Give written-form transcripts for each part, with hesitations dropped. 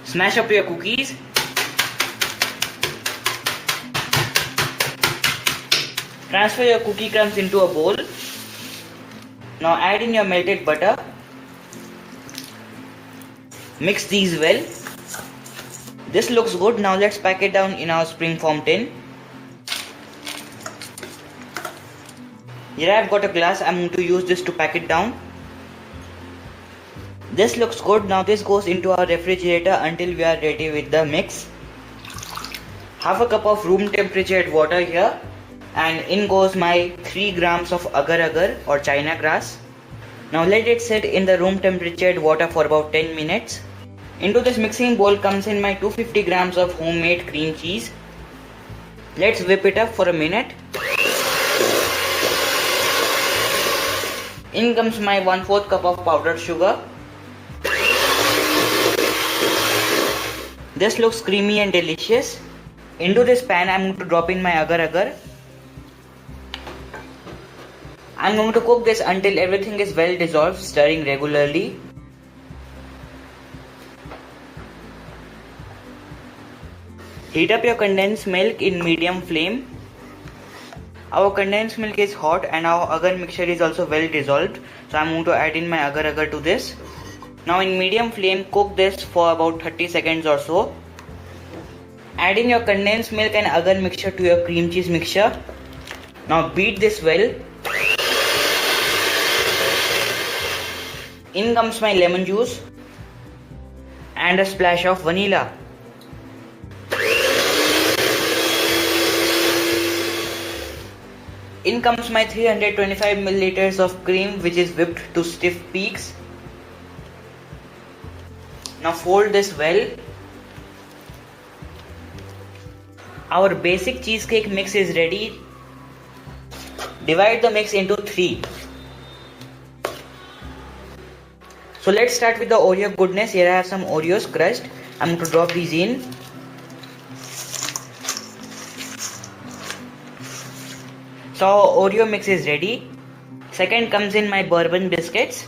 Smash up your cookies. Transfer your cookie crumbs into a bowl. Now add in your melted butter. Mix these well. This looks good. Now let's pack it down in our spring foam tin. Here I've got a glass. I'm going to use this to pack it down. This looks good. Now this goes into our refrigerator until we are ready with the mix. Half a cup of room temperature water here, and in goes my 3 grams of agar-agar or China grass. Now let it sit in the room temperature water for about 10 minutes. Into this mixing bowl comes in my 250 grams of homemade cream cheese. Let's whip it up for a minute. In comes my 1/4 cup of powdered sugar. This looks creamy and delicious. Into this pan I'm going to drop in my agar-agar. I'm going to cook this until everything is well dissolved, stirring regularly. Heat up your condensed milk in medium flame. Our condensed milk is hot and our agar mixture is also well dissolved. So I'm going to add in my agar-agar to this. Now in medium flame, cook this for about 30 seconds or so. Add in your condensed milk and agar mixture to your cream cheese mixture. Now beat this well. In comes my lemon juice and a splash of vanilla. In comes my 325 milliliters of cream, which is whipped to stiff peaks. Now fold this well. Our basic cheesecake mix is ready. Divide the mix into 3. So let's start with the Oreo goodness. Here I have some Oreos crushed. I'm going to drop these in. So our Oreo mix is ready. Second comes in my bourbon biscuits.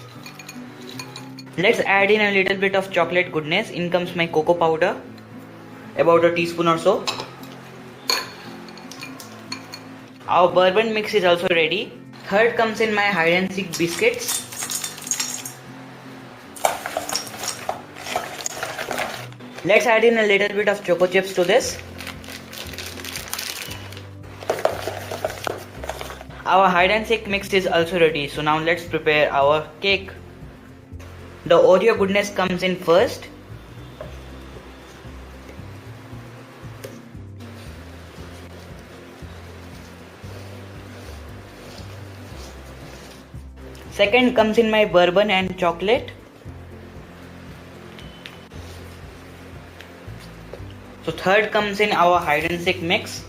Let's add in a little bit of chocolate goodness. In comes my cocoa powder, about a teaspoon or so. Our bourbon mix is also ready. Third comes in my hide and seek biscuits. Let's add in a little bit of Chocochips to this. Our hide and seek mix is also ready. So now let's prepare our cake. The Oreo goodness comes in first. Second comes in my bourbon and chocolate. So third comes in our hide and seek mix.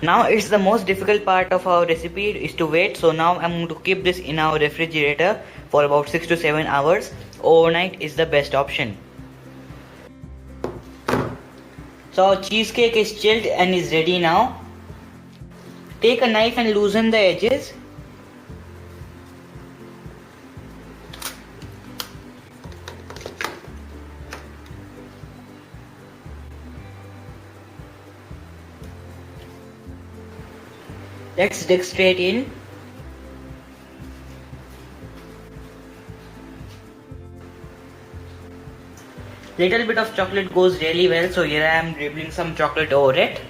Now it's the most difficult part of our recipe is to wait. So now I'm going to keep this in our refrigerator for about 6 to 7 hours. Overnight is the best option. So our cheesecake is chilled and is ready now. Take a knife and loosen the edges. Let's dig straight in. Little bit of chocolate goes really well, so here I am dribbling some chocolate over it.